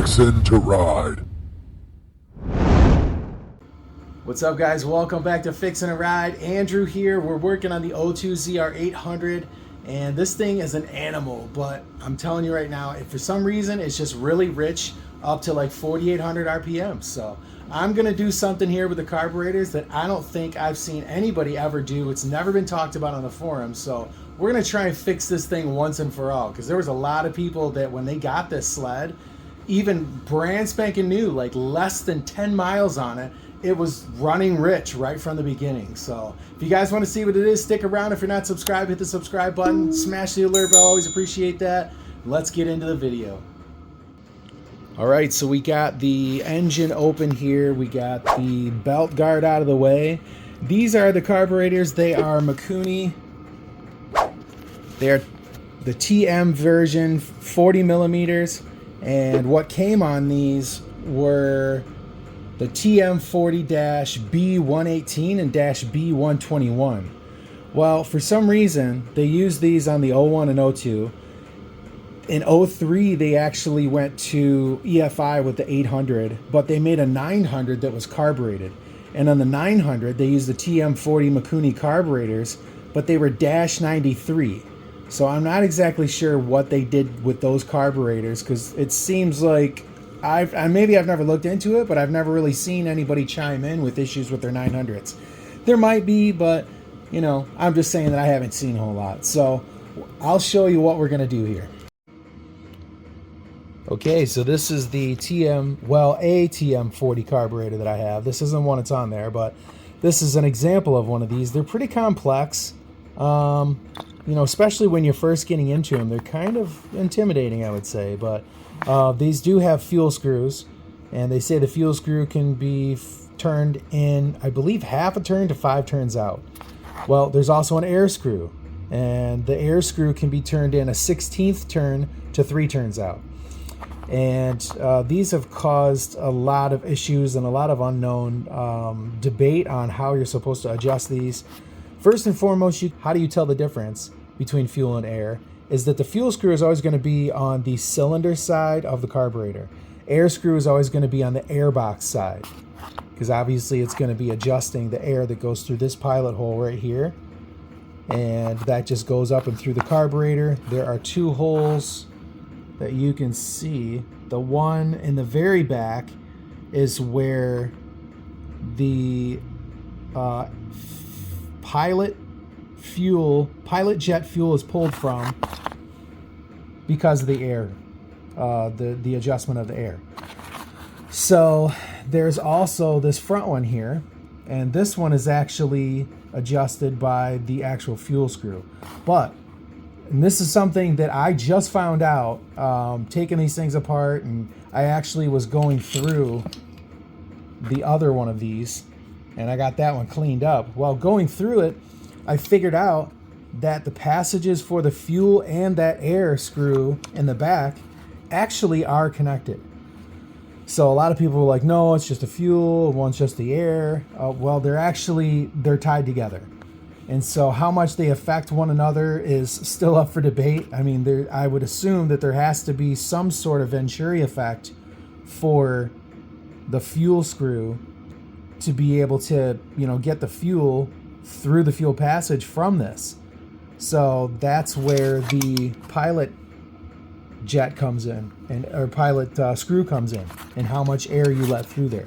Fixin' to Ride. What's up, guys? Welcome back to Fixin' a Ride. Andrew here. We're working on the O2 ZR800, and this thing is an animal, but I'm telling you right now, if for some reason it's just really rich up to like 4,800 RPM. So I'm gonna do something here with the carburetors that I don't think I've seen anybody ever do. It's never been talked about on the forums. So we're gonna try and fix this thing once and for all, because there was a lot of people that when they got this sled, even brand spanking new, like less than 10 miles on it, it was running rich right from the beginning. So if you guys want to see what it is, stick around. If you're not subscribed, hit the subscribe button, smash the alert bell. Always appreciate that. Let's get into the video. All right, so we got the engine open here. We got the belt guard out of the way. These are the carburetors. They are Mikuni. They're the TM version, 40 millimeters. And what came on these were the TM40-B118 and -B121. Well, for some reason, they used these on the 01 and 02. In 03, they actually went to EFI with the 800, but they made a 900 that was carbureted. And on the 900, they used the TM40 Mikuni carburetors, but they were -93. So I'm not exactly sure what they did with those carburetors, because it seems like maybe I've never looked into it, but I've never really seen anybody chime in with issues with their 900s. There might be, but you know, I'm just saying that I haven't seen a whole lot. So I'll show you what we're gonna do here. Okay, so this is the TM40 carburetor that I have. This isn't one that's on there, but this is an example of one of these. They're pretty complex. You know, especially when you're first getting into them, they're kind of intimidating, I would say. But these do have fuel screws, and they say the fuel screw can be turned in, I believe, half a turn to 5 turns out. Well, there's also an air screw, and the air screw can be turned in a 1/16th turn to 3 turns out. And these have caused a lot of issues and a lot of unknown debate on how you're supposed to adjust these. First and foremost, how do you tell the difference between fuel and air? Is that the fuel screw is always going to be on the cylinder side of the carburetor. Air screw is always going to be on the air box side, because obviously it's going to be adjusting the air that goes through this pilot hole right here, and that just goes up and through the carburetor. There are 2 holes that you can see. The one in the very back is where the pilot jet fuel is pulled from because of the air, the adjustment of the air. So there's also this front one here, and this one is actually adjusted by the actual fuel screw. And this is something that I just found out, taking these things apart, and I actually was going through the other one of these, and I got that one cleaned up. While going through it, I figured out that the passages for the fuel and that air screw in the back actually are connected. So a lot of people were like, no, it's just the fuel, one's just the air. Well, they're tied together. And so how much they affect one another is still up for debate. I mean, I would assume that there has to be some sort of Venturi effect for the fuel screw to be able to, you know, get the fuel through the fuel passage from this. So that's where the pilot jet comes in, or pilot screw comes in, and how much air you let through there.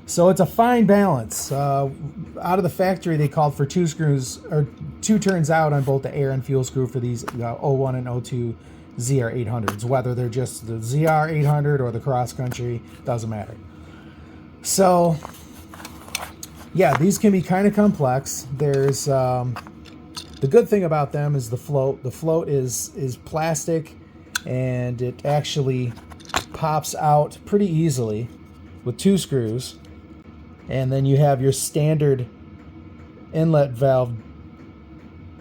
So it's a fine balance. Out of the factory, they called for 2 screws, or 2 turns out on both the air and fuel screw for these 01 and 02 ZR800s. Whether they're just the ZR800 or the cross country, doesn't matter. So yeah, these can be kind of complex. There's the good thing about them is the float. The float is plastic, and it actually pops out pretty easily with 2 screws. And then you have your standard inlet valve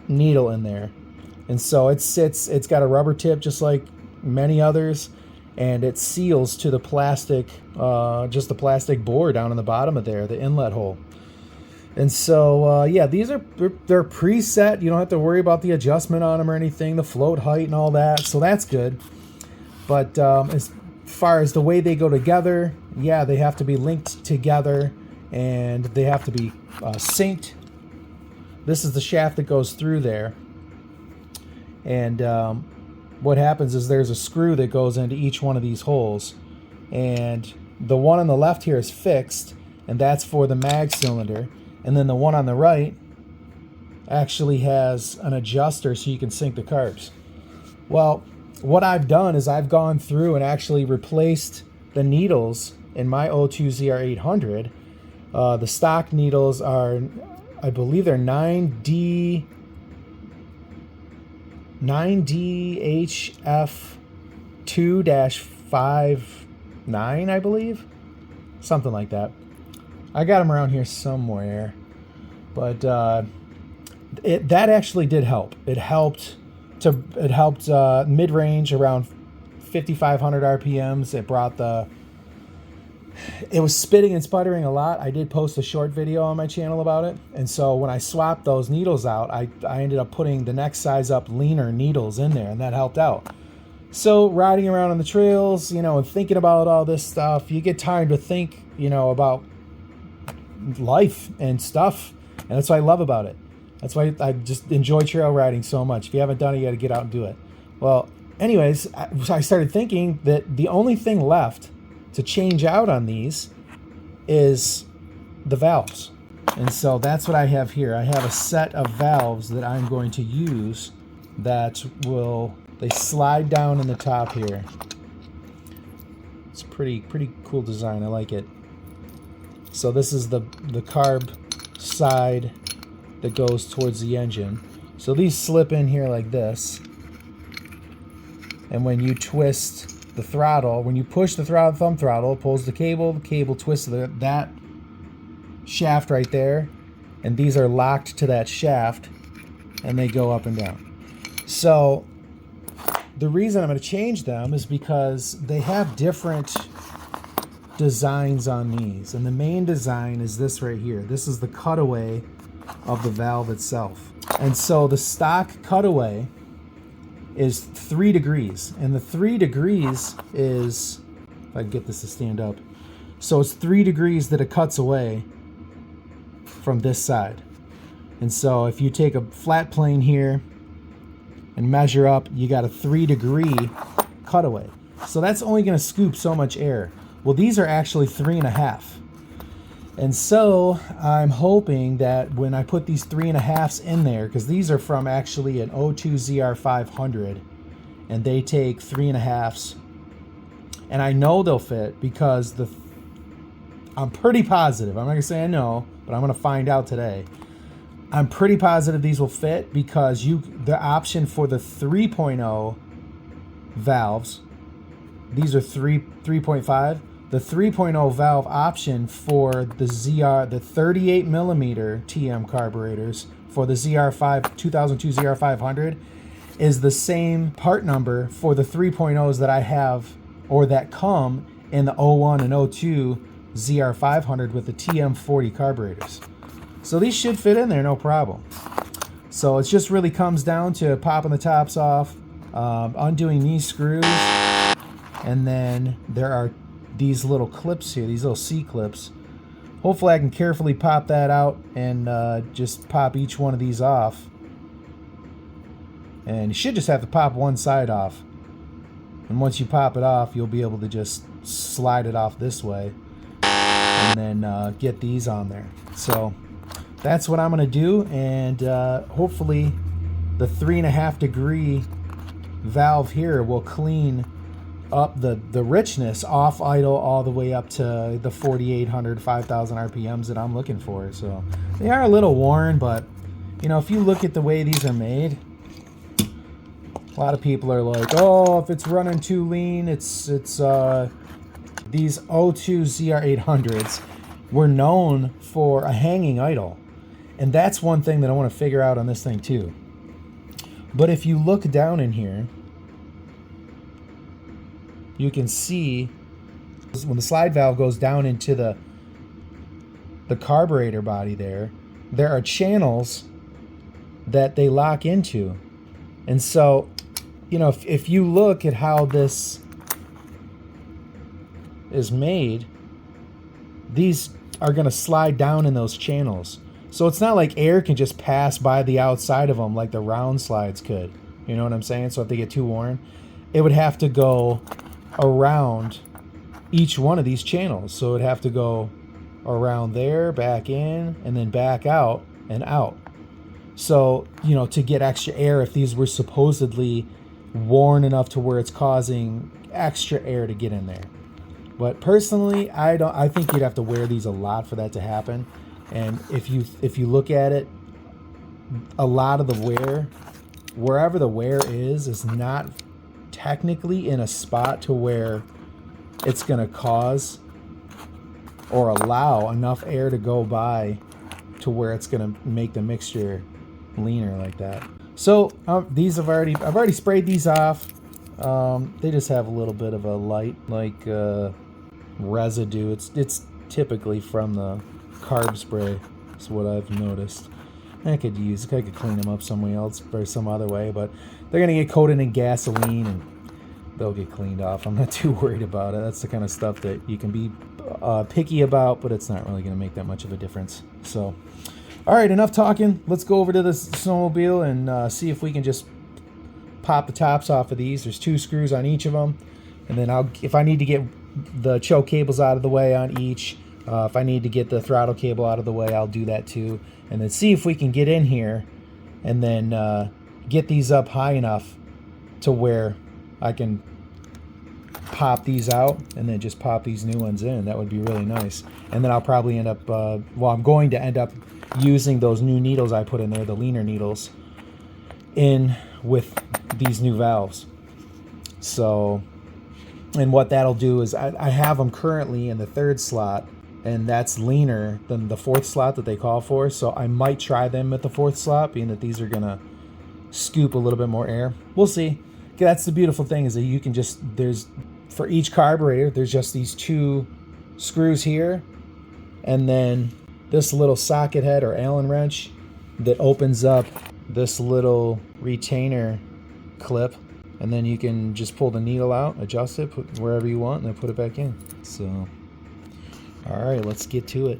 needle in there. And so it's got a rubber tip just like many others, and it seals to the plastic, just the plastic bore down in the bottom of there, the inlet hole. And so, yeah, they're preset. You don't have to worry about the adjustment on them or anything, the float height and all that. So that's good. But far as the way they go together, yeah, they have to be linked together and they have to be synced. This is the shaft that goes through there. And what happens is there's a screw that goes into each one of these holes. And the one on the left here is fixed, and that's for the mag cylinder. And then the one on the right actually has an adjuster so you can sync the carbs. Well, what I've done is I've gone through and actually replaced the needles in my O2 ZR800. The stock needles are, I believe they're 9DHF2-59, I believe. Something like that. I got them around here somewhere. But that actually did help. It helped mid-range around 5,500 RPMs. It was spitting and sputtering a lot. I did post a short video on my channel about it. And so when I swapped those needles out, I ended up putting the next size up leaner needles in there, and that helped out. So riding around on the trails, and thinking about all this stuff, you get time to think, about life and stuff. And that's what I love about it. That's why I just enjoy trail riding so much. If you haven't done it, you got to get out and do it. Well, anyways, I started thinking that the only thing left to change out on these is the valves. And so that's what I have here. I have a set of valves that I'm going to use that they slide down in the top here. It's a pretty cool design. I like it. So this is the carb side that goes towards the engine. So these slip in here like this. And when you twist the throttle, when you push the thumb throttle, it pulls the cable twists that shaft right there. And these are locked to that shaft and they go up and down. So the reason I'm going to change them is because they have different designs on these. And the main design is this right here. This is the cutaway of the valve itself. And so the stock cutaway is 3 degrees. And the 3 degrees is, if I can get this to stand up, so it's 3 degrees that it cuts away from this side. And so if you take a flat plane here and measure up, you got a 3 degree cutaway. So that's only going to scoop so much air. Well, these are actually 3.5. And so I'm hoping that when I put these 3.5s in there, because these are from actually an O2 ZR500, and they take 3.5s, and I know they'll fit because I'm pretty positive. I'm not gonna say I know, but I'm gonna find out today. I'm pretty positive these will fit because the option for the 3.0 valves, these are 3.5. The 3.0 valve option for the 38 millimeter TM carburetors for the 2002 ZR500 is the same part number for the 3.0s that I have, or that come in the 01 and 02 ZR500 with the TM40 carburetors. So these should fit in there, no problem. So it just really comes down to popping the tops off, undoing these screws, and then there are these little clips here, these little C-clips. Hopefully I can carefully pop that out and just pop each one of these off. And you should just have to pop one side off. And once you pop it off, you'll be able to just slide it off this way and then get these on there. So that's what I'm going to do, and hopefully the 3.5 degree valve here will clean up the richness off idle all the way up to the 4,800, 5,000 RPMs that I'm looking for. So they are a little worn, but if you look at the way these are made, a lot of people are like, oh, if it's running too lean, it's these O2 ZR800s were known for a hanging idle. And that's one thing that I want to figure out on this thing too. But if you look down in here, you can see when the slide valve goes down into the carburetor body there are channels that they lock into. And so, if you look at how this is made, these are going to slide down in those channels. So it's not like air can just pass by the outside of them like the round slides could. You know what I'm saying? So if they get too worn, it would have to go around each one of these channels. So it would have to go around there, back in, and then back out and out. So, you know, to get extra air, if these were supposedly worn enough to where it's causing extra air to get in there. But personally, I think you'd have to wear these a lot for that to happen. And if you look at it, a lot of the wear, wherever the wear is not technically in a spot to where it's going to cause or allow enough air to go by to where it's going to make the mixture leaner like that. So these I've already sprayed these off. They just have a little bit of a light like residue. It's typically from the carb spray. That's what I've noticed. I could clean them up somewhere else or some other way, but they're gonna get coated in gasoline and they'll get cleaned off. I'm not too worried about it. That's the kind of stuff that you can be picky about, but it's not really gonna make that much of a difference. So, all right, enough talking. Let's go over to the snowmobile and see if we can just pop the tops off of these. There's 2 screws on each of them, and then if I need to get the choke cables out of the way on each, if I need to get the throttle cable out of the way, I'll do that too. And then see if we can get in here and then get these up high enough to where I can pop these out and then just pop these new ones in. That would be really nice. And then I'll probably end up, I'm going to end up using those new needles I put in there, the leaner needles, in with these new valves. So, and what that'll do is I have them currently in the 3rd slot, and that's leaner than the 4th slot that they call for. So I might try them at the 4th slot, being that these are gonna scoop a little bit more air. We'll see. That's the beautiful thing, is that you can just, for each carburetor, there's just these 2 screws here, and then this little socket head or Allen wrench that opens up this little retainer clip, and then you can just pull the needle out, adjust it, put wherever you want, and then put it back in. So, all right, let's get to it.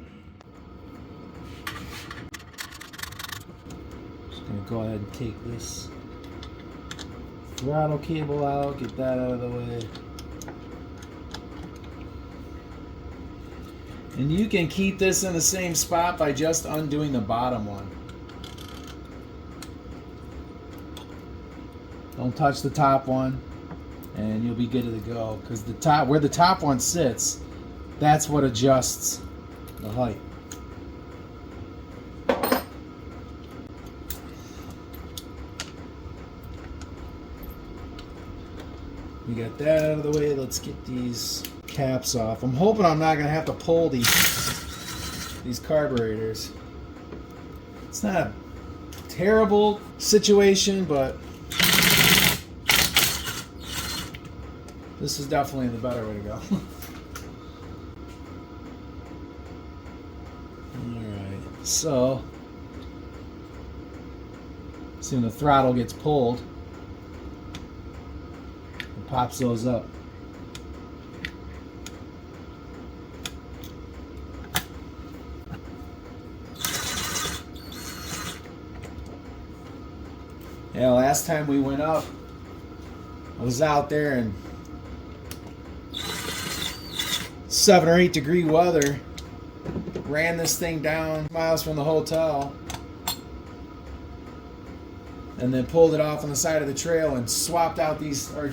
Just gonna go ahead and take this throttle cable out, get that out of the way. And you can keep this in the same spot by just undoing the bottom one. Don't touch the top one, and you'll be good to go. Because the top, where the top one sits, that's what adjusts the height. We got that out of the way. Let's get these caps off. I'm hoping I'm not gonna have to pull these carburetors. It's not a terrible situation, but this is definitely the better way to go. Alright, so soon the throttle gets pulled, it pops those up. Yeah, last time we went up, I was out there in 7 or 8 degree weather, ran this thing down miles from the hotel, and then pulled it off on the side of the trail and swapped out these, or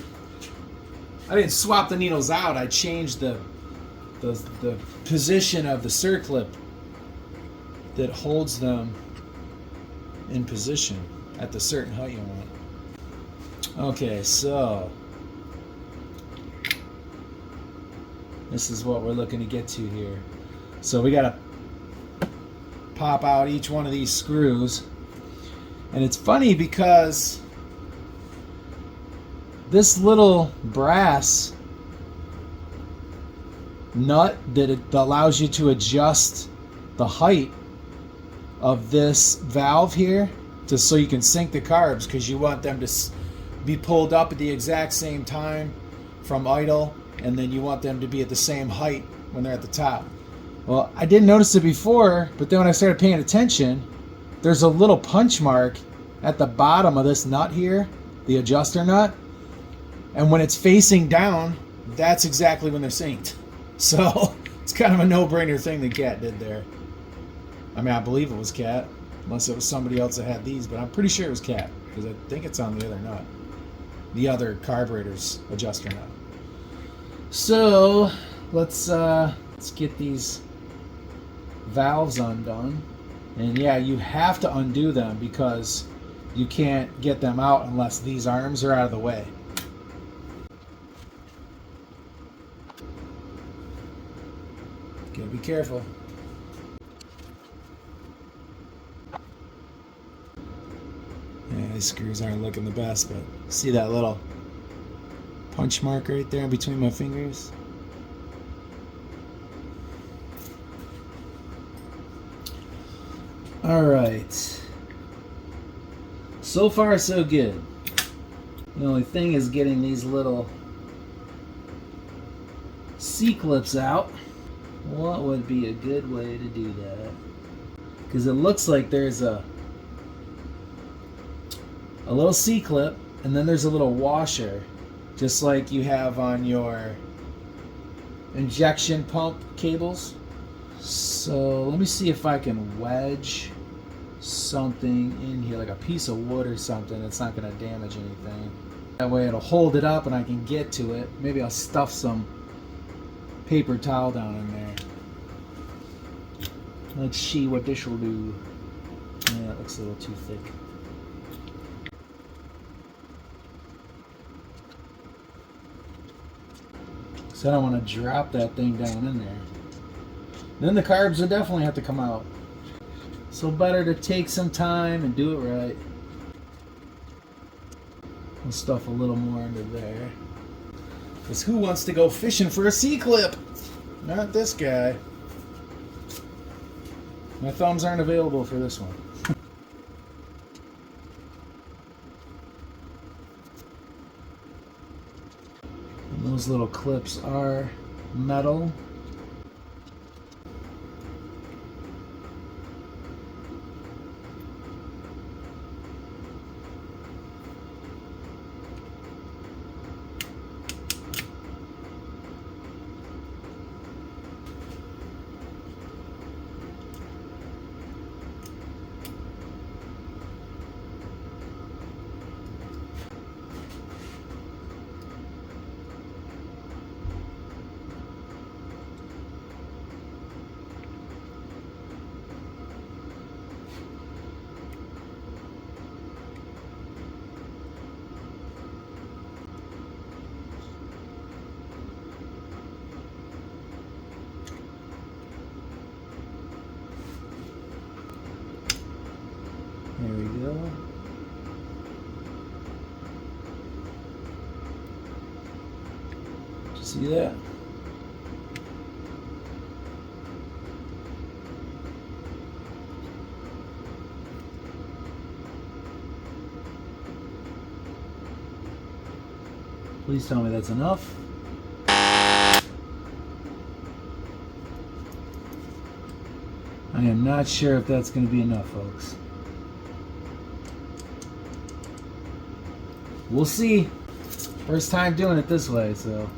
I didn't swap the needles out, I changed the position of the circlip that holds them in position at the certain height you want. Okay, so this is what we're looking to get to here. So we gotta pop out each one of these screws, and it's funny because this little brass nut that allows you to adjust the height of this valve here, so you can sync the carbs, because you want them to be pulled up at the exact same time from idle and then you want them to be at the same height when they're at the top. Well, I didn't notice it before, but then when I started paying attention, there's a little punch mark at the bottom of this nut here, the adjuster nut, and when it's facing down, that's exactly when they're synced. So it's kind of a no-brainer thing that Cat did there. I mean, I believe it was Cat, unless it was somebody else that had these, but I'm pretty sure it was Cat, because I think it's on the other nut, the other carburetor's adjuster nut. So let's get these valves undone. And yeah, you have to undo them because you can't get them out unless these arms are out of the way. Gotta be careful. Yeah, these screws aren't looking the best, but see that little punch mark right there in between my fingers? Alright. So far, so good. The only thing is getting these little C-clips out. What would be a good way to do that? Because it looks like there's a little C-clip, and then there's a little washer, just like you have on your injection pump cables. So let me see if I can wedge something in here, like a piece of wood or something. It's not going to damage anything. That way it'll hold it up and I can get to it. Maybe I'll stuff some paper towel down in there. Let's see what this will do. Yeah, it looks a little too thick. So I don't want to drop that thing down in there. Then the carbs will definitely have to come out. So better to take some time and do it right. We'll stuff a little more into there. Because who wants to go fishing for a C-clip? Not this guy. My thumbs aren't available for this one. And those little clips are metal. There we go. Did you see that? Please tell me that's enough. I am not sure if that's going to be enough, folks. We'll see. First time doing it this way, so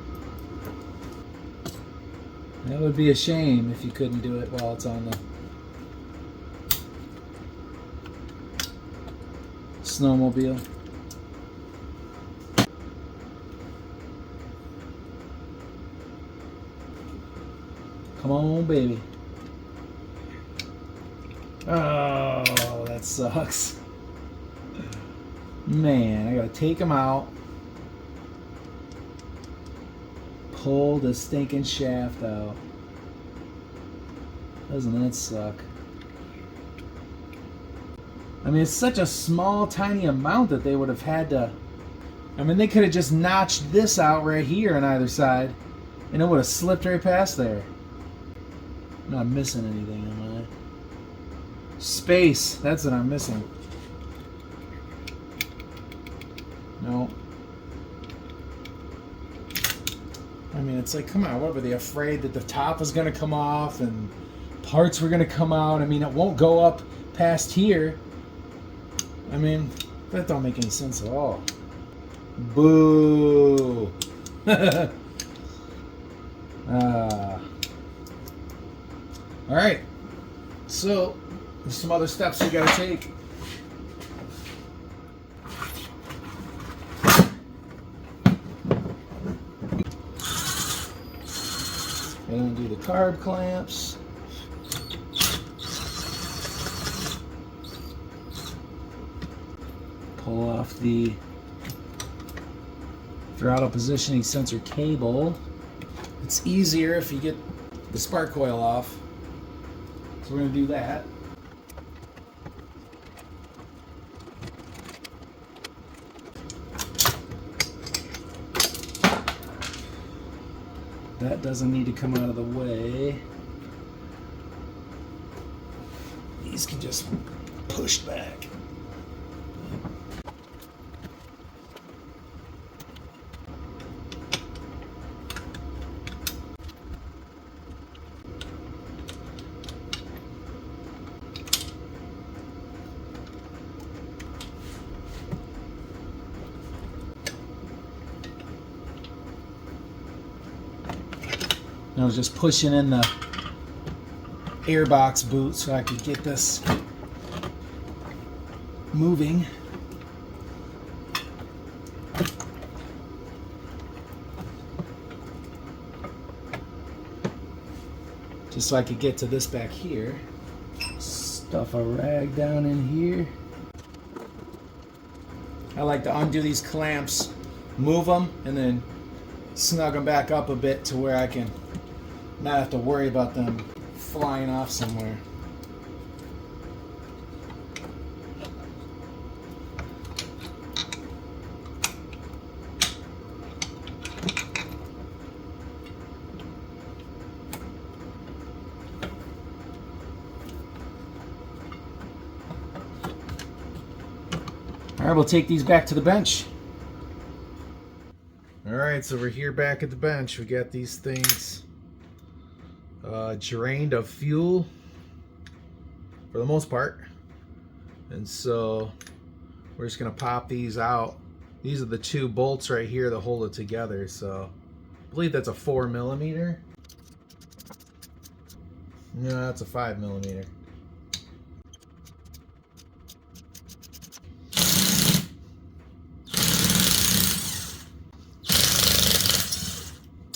that would be a shame if you couldn't do it while it's on the snowmobile. Come on, baby. Oh, that sucks. Man, I gotta take them out, pull the stinking shaft out. Doesn't that suck? I mean, it's such a small, tiny amount that they would have had to... I mean, they could have just notched this out right here on either side, and it would have slipped right past there. I'm not missing anything, am I? Space, that's what I'm missing. No. I mean, it's like, come on, what were they afraid that the top was going to come off and parts were going to come out? I mean, it won't go up past here. I mean, that don't make any sense at all. Boo. All right. So, there's some other steps we got to take. And undo the carb clamps. Pull off the throttle positioning sensor cable. It's easier if you get the spark coil off. So we're going to do that. That doesn't need to come out of the way. These can just push back. I was just pushing in the airbox boot so I could get this moving. Just so I could get to this back here. Stuff a rag down in here. I like to undo these clamps, move them, and then snug them back up a bit to where I can not have to worry about them flying off somewhere. All right, we'll take these back to the bench. All right, so we're here back at the bench. We got these things drained of fuel for the most part, and so we're just gonna pop these out. These are the two bolts right here that hold it together. So I believe that's a 4mm. No, that's a 5mm.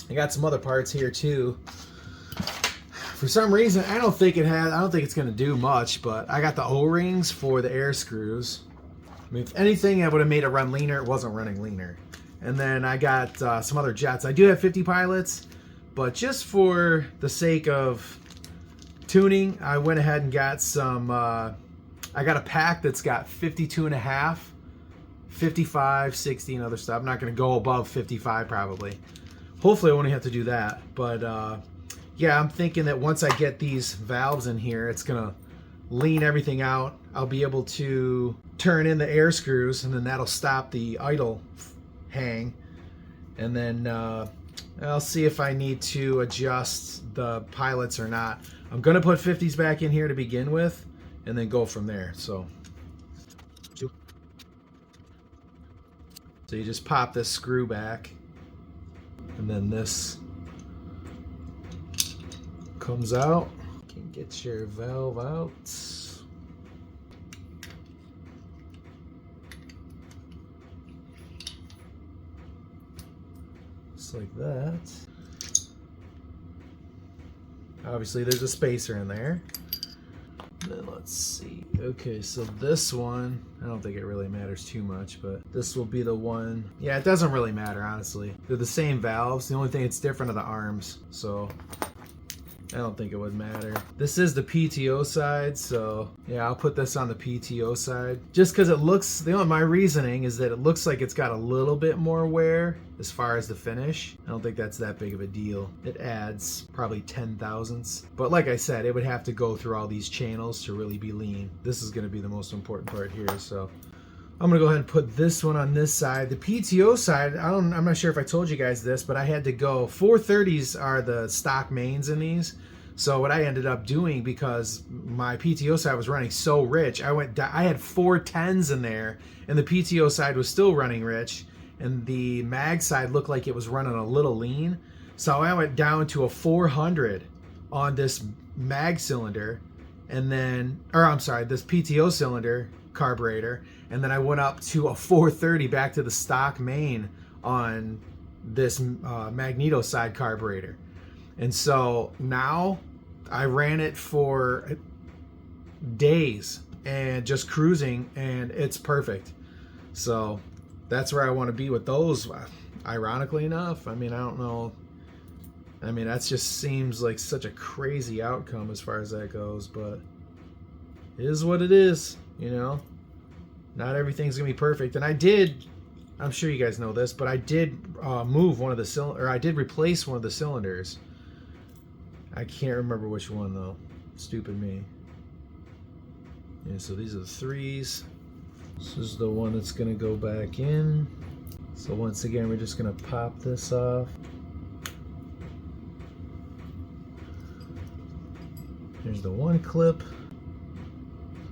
I got some other parts here too. For some reason, I don't think it's gonna do much, but I got the O-rings for the air screws. I mean, if anything, I would have made it run leaner. It wasn't running leaner. And then I got some other jets. I do have 50 pilots, but just for the sake of tuning, I went ahead and got some, I got a pack that's got 52.5, 55, 60, and other stuff. I'm not gonna go above 55 probably. Hopefully I won't have to do that, but yeah, I'm thinking that once I get these valves in here, it's gonna lean everything out. I'll be able to turn in the air screws, and then that'll stop the idle hang. And then I'll see if I need to adjust the pilots or not. I'm gonna put 50s back in here to begin with, and then go from there. So you just pop this screw back, and then this comes out. You can get your valve out. Just like that. Obviously there's a spacer in there. Then let's see. Okay, so this one, I don't think it really matters too much, but this will be the one. Yeah, it doesn't really matter, honestly. They're the same valves. The only thing that's different are the arms. So I don't think it would matter. This is the PTO side, so yeah, I'll put this on the PTO side. Just because it looks, my reasoning is that it looks like it's got a little bit more wear as far as the finish. I don't think that's that big of a deal. It adds probably 10 thousandths. But like I said, it would have to go through all these channels to really be lean. This is going to be the most important part here, so I'm gonna go ahead and put this one on this side. The PTO side, I'm not sure if I told you guys this, but I had to go, 430s are the stock mains in these. So what I ended up doing, because my PTO side was running so rich, I had 410s in there, and the PTO side was still running rich, and the mag side looked like it was running a little lean. So I went down to a 400 on this mag cylinder, and then, or I'm sorry, this PTO cylinder carburetor, and then I went up to a 430 back to the stock main on this magneto side carburetor. And so now I ran it for days and just cruising, and it's perfect. So that's where I want to be with those, ironically enough. I mean, I don't know. I mean, that just seems like such a crazy outcome as far as that goes, but it is what it is, you know? Not everything's going to be perfect. And I'm sure you guys know this, but I did move one of the cylinders, or I did replace one of the cylinders. I can't remember which one though. Stupid me. Yeah, so these are the 3s. This is the one that's gonna go back in. So once again, we're just gonna pop this off. Here's the one clip,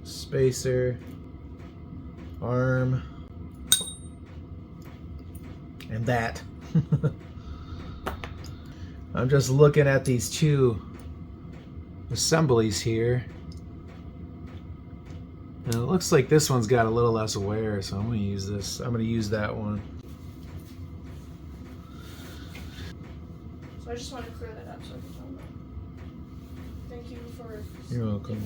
spacer, arm, and that. I'm just looking at these two assemblies here, and it looks like this one's got a little less wear, so I'm going to use this. I'm going to use that one. So I just want to clear that up so I can tell them. Thank you for... You're welcome.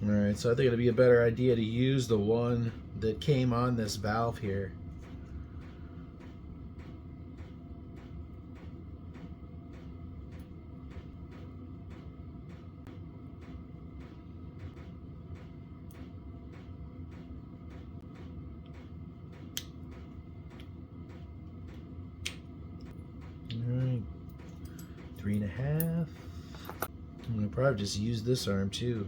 Alright, so I think it'd be a better idea to use the one that came on this valve here. Alright, 3.5. I'm gonna probably just use this arm too.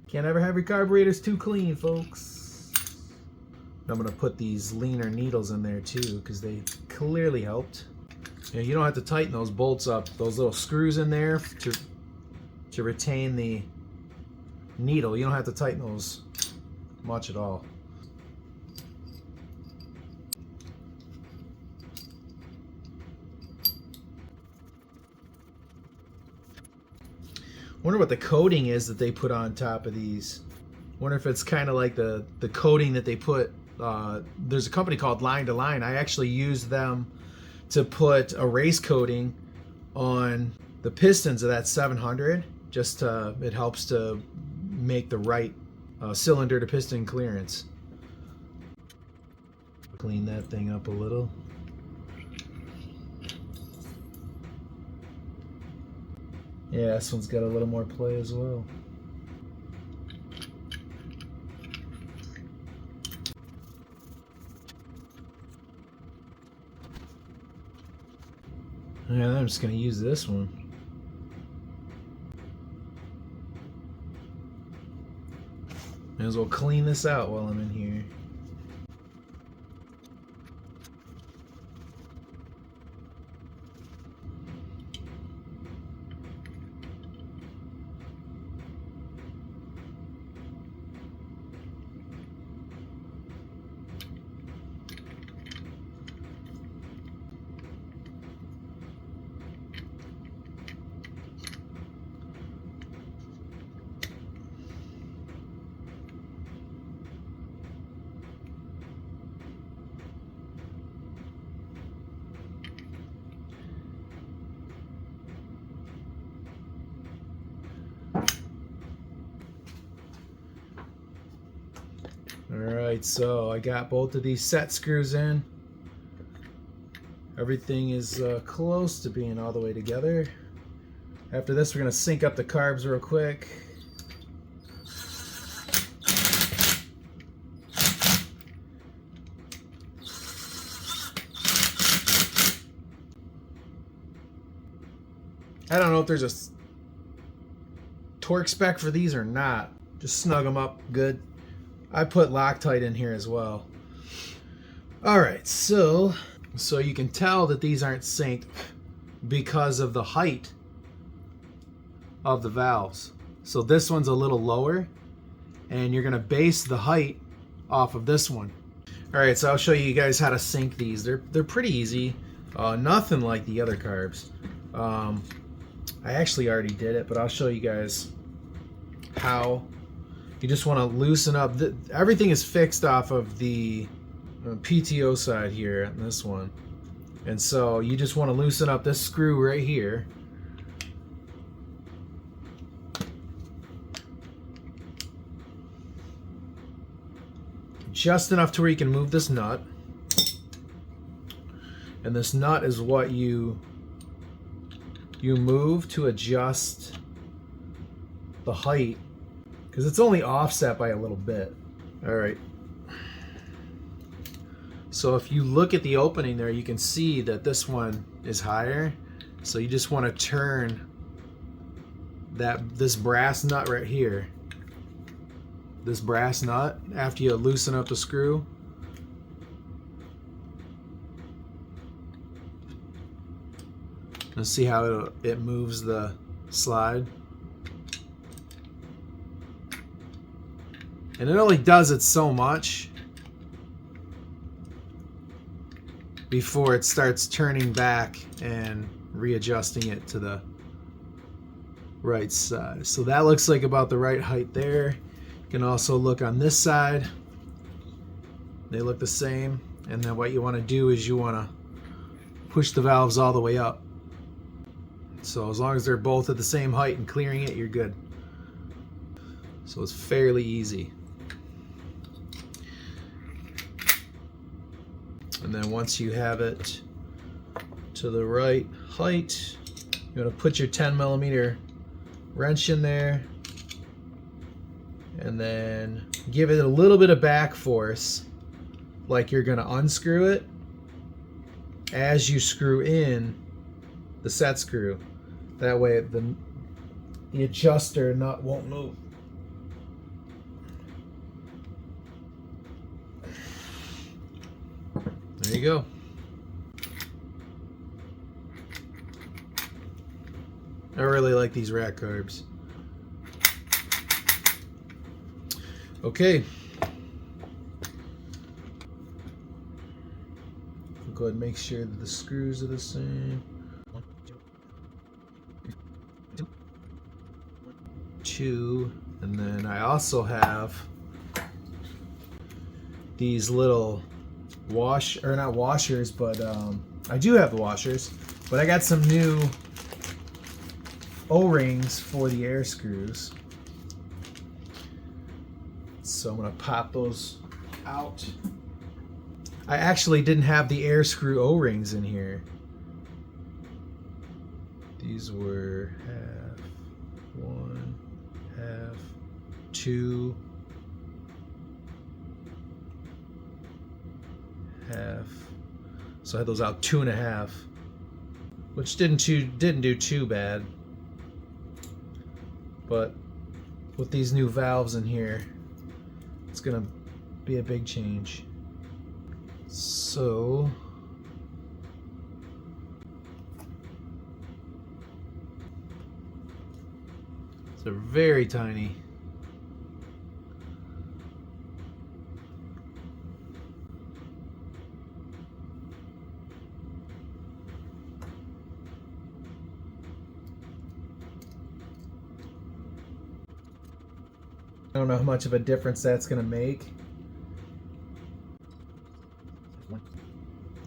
Can't ever have your carburetors too clean, folks. I'm gonna put these leaner needles in there too, because they clearly helped. You know, you don't have to tighten those bolts up, those little screws in there to retain the needle. You don't have to tighten those much at all. Wonder what the coating is that they put on top of these. Wonder if it's kind of like the coating that they put. There's a company called Line to Line. I actually used them to put a race coating on the pistons of that 700. Just it helps to make the right cylinder to piston clearance. Clean that thing up a little. Yeah, this one's got a little more play as well. Yeah, I'm just going to use this one. May as well clean this out while I'm in here. Alright, so I got both of these set screws in. Everything is close to being all the way together. After this, we're going to sync up the carbs real quick. I don't know if there's a torque spec for these or not. Just snug them up good. I put Loctite in here as well. All right, so you can tell that these aren't synced because of the height of the valves. So this one's a little lower, and you're gonna base the height off of this one. All right, so I'll show you guys how to sync these. They're pretty easy. Nothing like the other carbs. I actually already did it, but I'll show you guys how. You just want to loosen up. Everything is fixed off of the PTO side here on this one, and so you just want to loosen up this screw right here. Just enough to where you can move this nut. And this nut is what you move to adjust the height, because it's only offset by a little bit. All right. So if you look at the opening there, you can see that this one is higher. So you just want to turn this brass nut right here. This brass nut, after you loosen up the screw. Let's see how it moves the slide. And it only does it so much before it starts turning back and readjusting it to the right side. So that looks like about the right height there. You can also look on this side. They look the same. And then what you want to do is you want to push the valves all the way up. So as long as they're both at the same height and clearing it, you're good. So it's fairly easy. And then once you have it to the right height, you're going to put your 10mm wrench in there and then give it a little bit of back force, like you're going to unscrew it as you screw in the set screw. That way the adjuster nut won't move. There you go. I really like these rat carbs. Okay. Go ahead and make sure that the screws are the same. 2, and then I also have these little not washers, but I do have the washers, but I got some new O-rings for the air screws. So I'm gonna pop those out. I actually didn't have the air screw O-rings in here. These were half, 1, half, 2, half. So I had those out 2.5, which didn't do too bad. But with these new valves in here, it's gonna be a big change. So they're very tiny. I don't know how much of a difference that's going to make.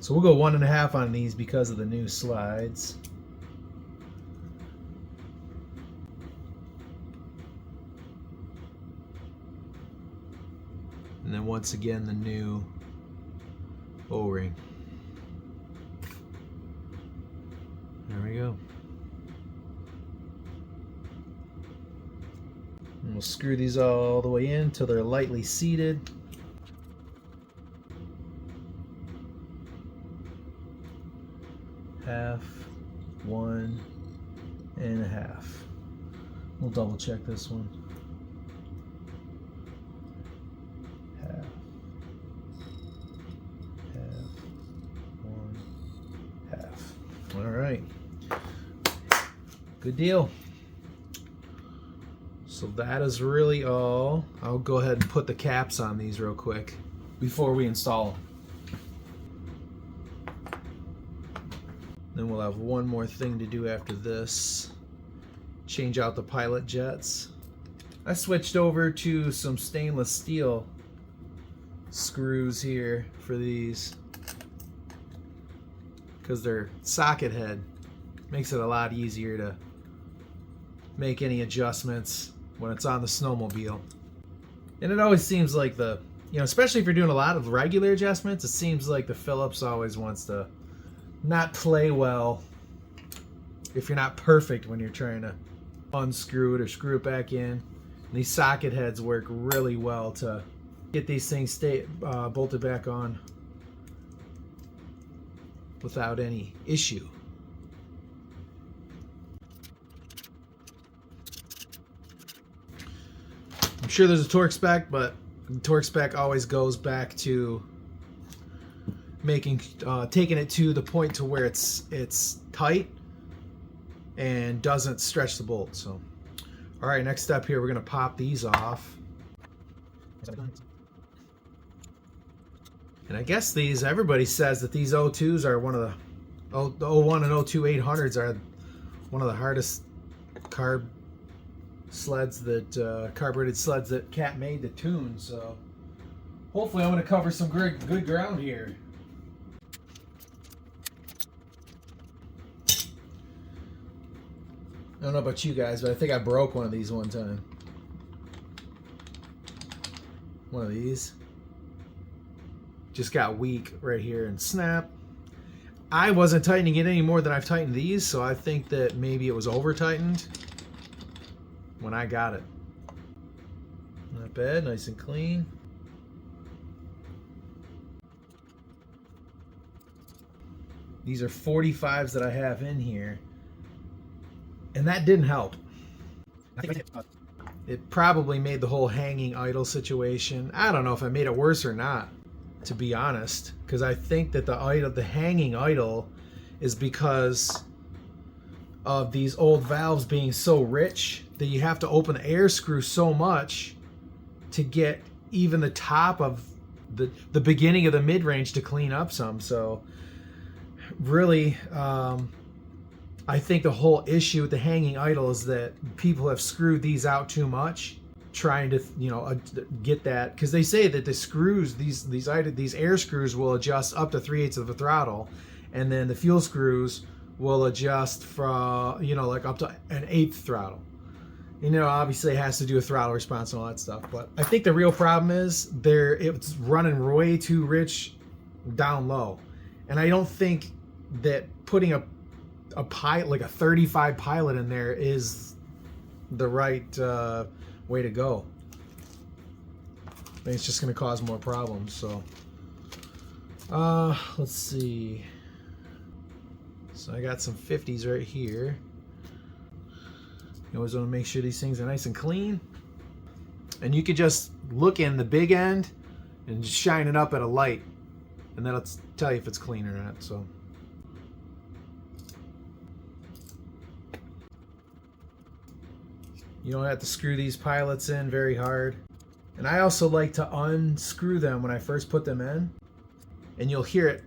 So we'll go 1.5 on these because of the new slides. And then once again, the new O-ring. There we go. And we'll screw these all the way in until they're lightly seated. Half, 1.5. We'll double check this one. All right. Good deal. So that is really all. I'll go ahead and put the caps on these real quick before we install them. Then we'll have one more thing to do after this. Change out the pilot jets. I switched over to some stainless steel screws here for these because they're socket head. Makes it a lot easier to make any adjustments when it's on the snowmobile. And it always seems like especially if you're doing a lot of regular adjustments, it seems like the Phillips always wants to not play well if you're not perfect when you're trying to unscrew it or screw it back in. And these socket heads work really well to get these things bolted back on without any issue. I'm sure there's a torque spec, but the torque spec always goes back to taking it to the point to where it's tight and doesn't stretch the bolt. So, all right, next step here, we're gonna pop these off. And I guess everybody says that these O2s are one of the 01 and 02 800s are one of the hardest carb sleds carbureted sleds that Cat made to tune. So hopefully I'm going to cover some good ground here. I don't know about you guys, but I think I broke one of these one time. One of these just got weak right here and snap. I wasn't tightening it any more than I've tightened these, so I think that maybe it was over tightened when I got it. Not bad, nice and clean. These are 45s that I have in here, and that didn't help. It probably made the whole hanging idle situation. I don't know if I made it worse or not, to be honest, because I think that the hanging idle is because of these old valves being so rich that you have to open the air screw so much to get even the top of the beginning of the mid-range to clean up some. So really, I think the whole issue with the hanging idle is that people have screwed these out too much, trying to get that, because they say that the screws, these air screws will adjust up to 3/8 of the throttle, and then the fuel screws will adjust from like up to an 1/8 throttle. Obviously it has to do with throttle response and all that stuff, but I think the real problem is it's running way too rich down low, and I don't think that putting a pilot, like a 35 pilot in there, is the right way to go. I think it's just going to cause more problems. So let's see. So I got some 50s right here. You always want to make sure these things are nice and clean, and you could just look in the big end and just shine it up at a light, and that'll tell you if it's clean or not. So you don't have to screw these pilots in very hard. And I also like to unscrew them when I first put them in, and you'll hear it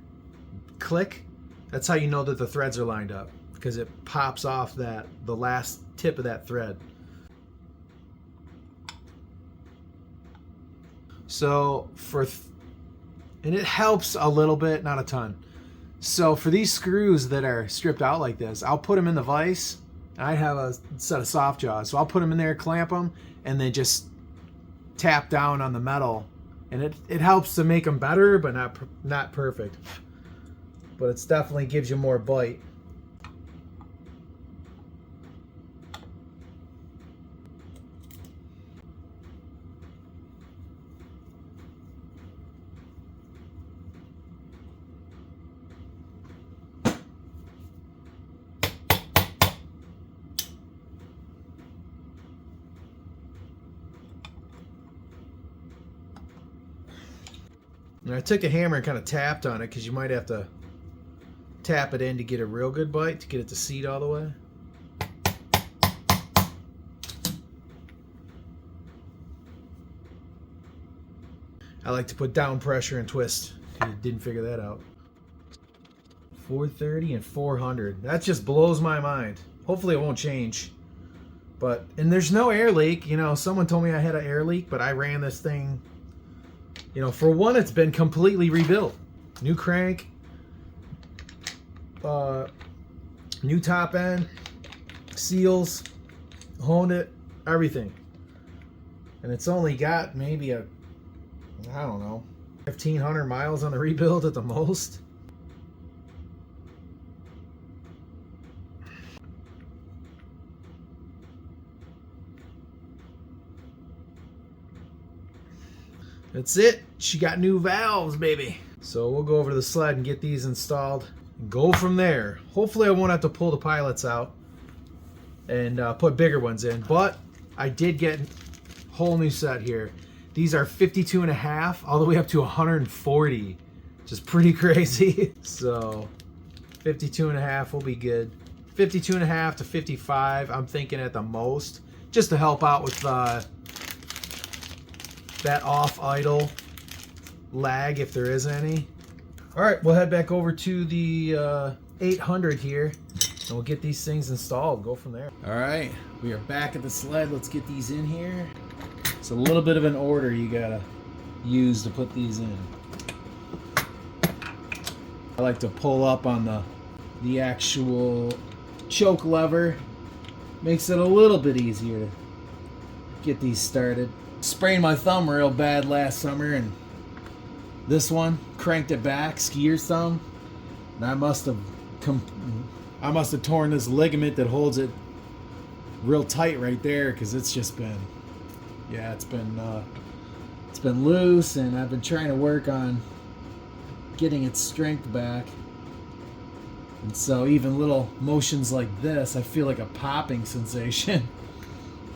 click. That's how you know that the threads are lined up, because it pops off the last tip of that thread. So and it helps a little bit, not a ton. So for these screws that are stripped out like this, I'll put them in the vise. I have a set of soft jaws, so I'll put them in there, clamp them, and then just tap down on the metal, and it helps to make them better, but not perfect. But it definitely gives you more bite. And I took a hammer and kind of tapped on it, because you might have to tap it in to get a real good bite, to get it to seat all the way. I like to put down pressure and twist. Didn't figure that out. 430 and 400. That just blows my mind. Hopefully it won't change. But, and there's no air leak. You know, someone told me I had an air leak, but I ran this thing. You know, for one, it's been completely rebuilt. New crank. New top end. Seals. Honed it. Everything. And it's only got maybe a, I don't know, 1,500 miles on the rebuild at the most. That's it. She got new valves, baby. So we'll go over to the sled and get these installed and go from there. Hopefully I won't have to pull the pilots out and put bigger ones in, but I did get a whole new set here. These are 52.5 all the way up to 140, which is pretty crazy. So 52.5 will be good. 52.5 to 55, I'm thinking at the most, just to help out with that off idle lag if there is any. All right, we'll head back over to the 800 here and we'll get these things installed, go from there. All right, we are back at the sled. Let's get these in here. It's a little bit of an order you gotta use to put these in. I like to pull up on the actual choke lever. Makes it a little bit easier to get these started. Sprained my thumb real bad last summer, and this one cranked it back, skier's thumb, and I must have torn this ligament that holds it real tight right there, because it's just been, yeah, it's been loose, and I've been trying to work on getting its strength back. And so even little motions like this, I feel like a popping sensation,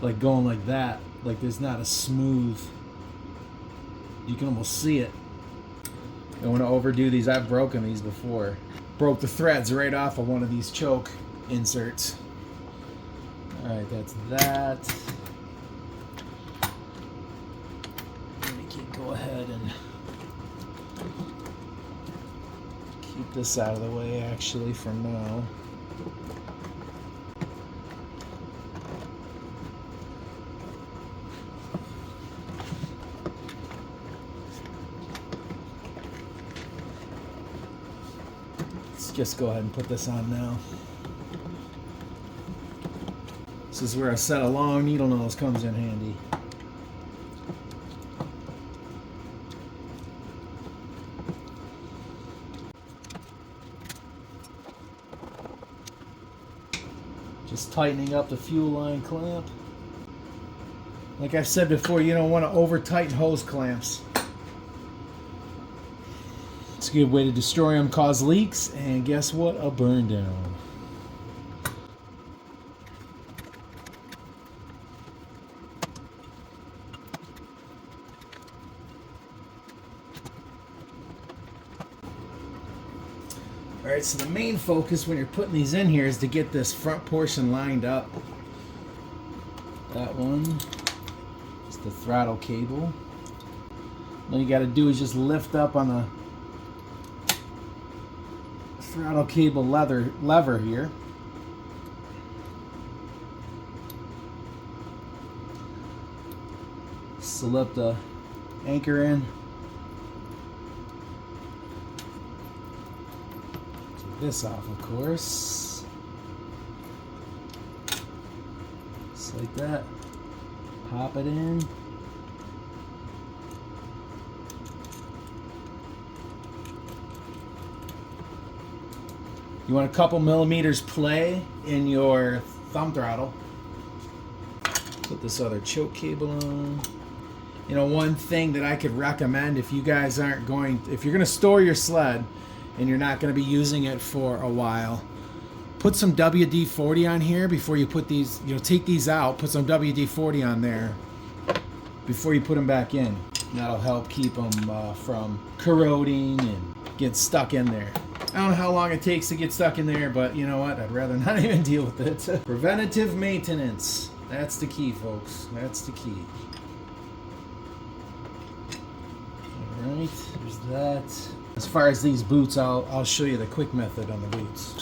like going like that. Like there's not a smooth, you can almost see it. Don't want to overdo these. I've broken these before. Broke the threads right off of one of these choke inserts. All right, that's that. Let me go ahead and keep this out of the way actually for now. Just go ahead and put this on now. This is where a set of long needle nose comes in handy. Just tightening up the fuel line clamp. Like I've said before, you don't want to over tighten hose clamps. It's a good way to destroy them, cause leaks, and guess what? A burn down. Alright, so the main focus when you're putting these in here is to get this front portion lined up. That one is the throttle cable. All you got to do is just lift up on the throttle cable lever here. Slip the anchor in. Take this off, of course. Just like that. Pop it in. You want a couple millimeters play in your thumb throttle. Put this other choke cable on. You know, one thing that I could recommend if you guys aren't going, if you're going to store your sled and you're not going to be using it for a while, put some WD-40 on here before you put these, you know, take these out, put some WD-40 on there before you put them back in. That'll help keep them from corroding and get stuck in there. I don't know how long it takes to get stuck in there, but you know what? I'd rather not even deal with it. Preventative maintenance. That's the key, folks. That's the key. Alright, there's that. As far as these boots, I'll show you the quick method on the boots.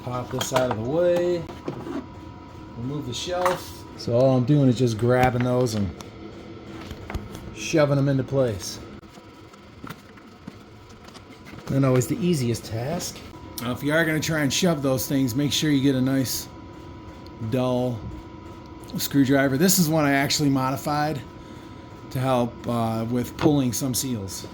Pop this out of the way, remove the shelf. So all I'm doing is just grabbing those and shoving them into place. Not always the easiest task. Now, if you are going to try and shove those things, make sure you get a nice dull screwdriver. This is one I actually modified to help with pulling some seals.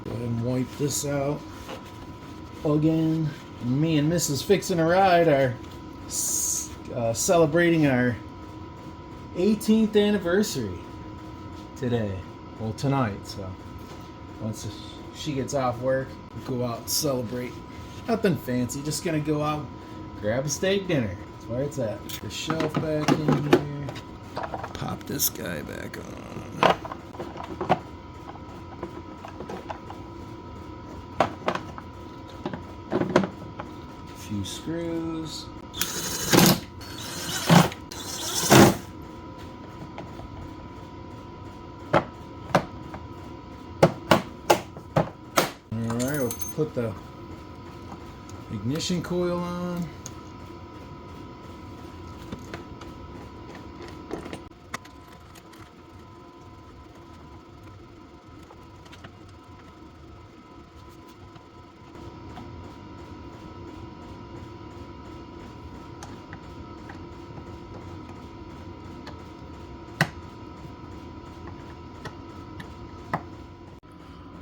Go ahead and wipe this out again. Me and Mrs. Fixin' a Ride are celebrating our 18th anniversary today. Well, tonight. So once she gets off work, we'll go out and celebrate. Nothing fancy. Just gonna go out, grab a steak dinner. That's where it's at. The shelf back in here. Pop this guy back on. Few screws. Alright, we'll put the ignition coil on.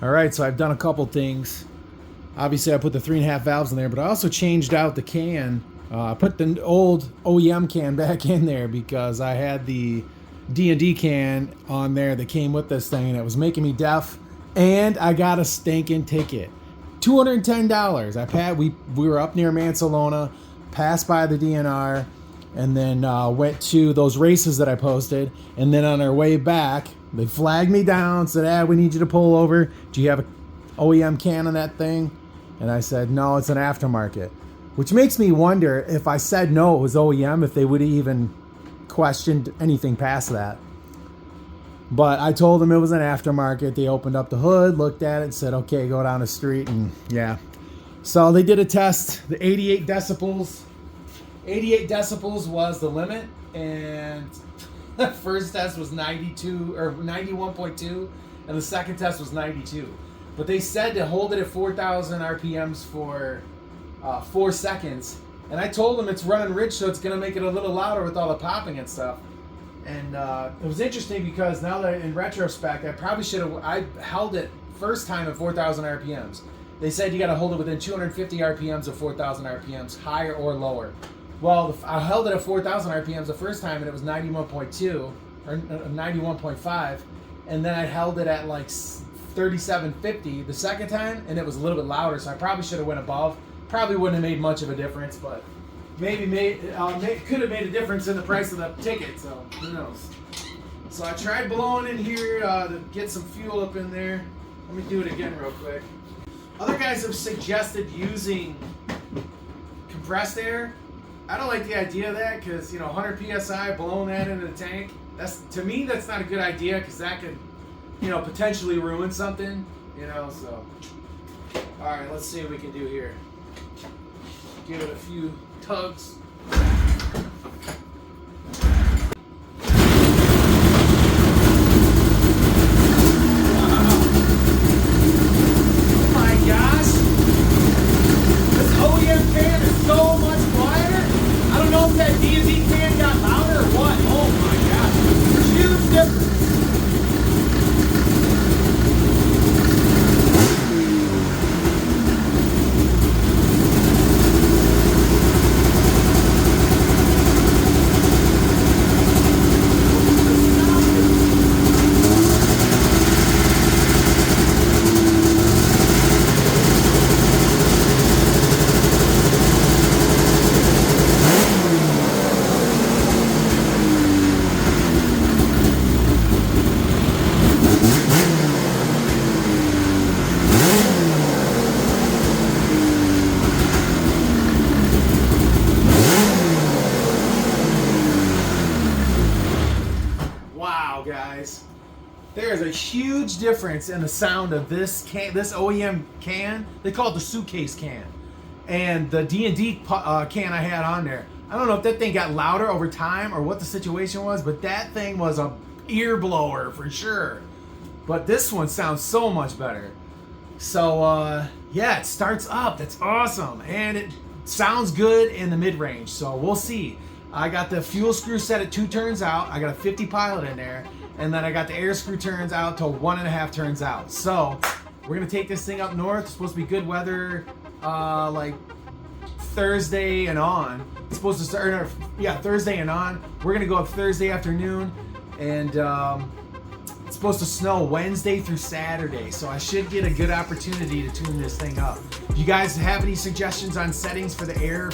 Alright, so I've done a couple things. Obviously I put the 3.5 valves in there, but I also changed out the can. I put the old OEM can back in there because I had the D&D can on there that came with this thing and it was making me deaf, and I got a stinking ticket. $210. We were up near Mansalona, passed by the DNR, and then went to those races that I posted, and then on our way back they flagged me down, said, we need you to pull over. Do you have an OEM can on that thing? And I said, no, it's an aftermarket. Which makes me wonder if I said no, it was OEM, if they would have even questioned anything past that. But I told them it was an aftermarket. They opened up the hood, looked at it, and said, okay, go down the street. And yeah. So they did a test, the 88 decibels. 88 decibels was the limit, and the first test was 92 or 91.2, and the second test was 92. But they said to hold it at 4,000 RPMs for 4 seconds, and I told them it's running rich, so it's gonna make it a little louder with all the popping and stuff. And it was interesting because now that in retrospect, I probably should have. I held it first time at 4,000 RPMs. They said you got to hold it within 250 RPMs of 4,000 RPMs, higher or lower. Well, I held it at 4,000 RPMs the first time, and it was 91.2 or 91.5, and then I held it at like 3750 the second time, and it was a little bit louder. So I probably should have went above. Probably wouldn't have made much of a difference, but maybe could have made a difference in the price of the ticket. So who knows? So I tried blowing in here to get some fuel up in there. Let me do it again real quick. Other guys have suggested using compressed air. I don't like the idea of that because, 100 psi blowing that into the tank. To me, that's not a good idea because that could, potentially ruin something. So. All right, let's see what we can do here. Give it a few tugs. Wow, guys. There's a huge difference in the sound of this can, this OEM can. They call it the suitcase can. And the D&D can I had on there. I don't know if that thing got louder over time or what the situation was, but that thing was a ear blower for sure. But this one sounds so much better. So, yeah, it starts up. That's awesome. And it sounds good in the mid-range. So we'll see. I got the fuel screw set at 2 turns out. I got a 50 pilot in there. And then I got the air screw turns out to 1.5 turns out. So we're going to take this thing up north. It's supposed to be good weather like Thursday and on. It's supposed to start, yeah, Thursday and on. We're going to go up Thursday afternoon. And it's supposed to snow Wednesday through Saturday. So I should get a good opportunity to tune this thing up. If you guys have any suggestions on settings for the air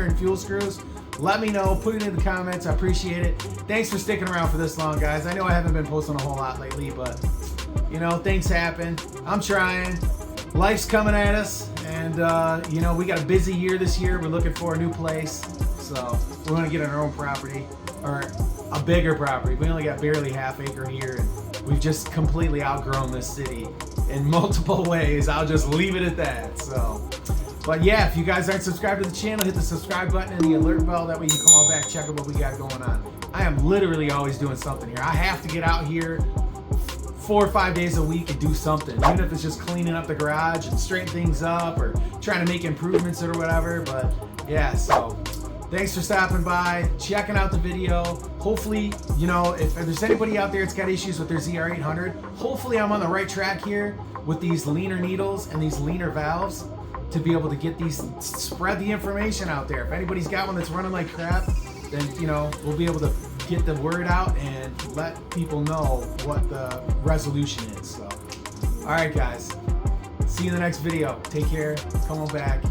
and fuel screws, let me know. Put it in the comments. I appreciate it. Thanks for sticking around for this long, guys. I know I haven't been posting a whole lot lately, but, you know, things happen. I'm trying. Life's coming at us, and, you know, we got a busy year this year. We're looking for a new place, so we want to get our own property, or a bigger property. We only got barely half acre here, and we've just completely outgrown this city in multiple ways. I'll just leave it at that, so... But yeah, if you guys aren't subscribed to the channel, hit the subscribe button and the alert bell. That way you can come on back, check out what we got going on. I am literally always doing something here. I have to get out here 4 or 5 days a week and do something. Even if it's just cleaning up the garage and straighten things up or trying to make improvements or whatever. But yeah, so thanks for stopping by, checking out the video. Hopefully, you know, if there's anybody out there that's got issues with their ZR800, hopefully I'm on the right track here with these leaner needles and these leaner valves, to be able to get these, spread the information out there. If anybody's got one that's running like crap, then, you know, we'll be able to get the word out and let people know what the resolution is. So, all right, guys, see you in the next video. Take care. Come on back.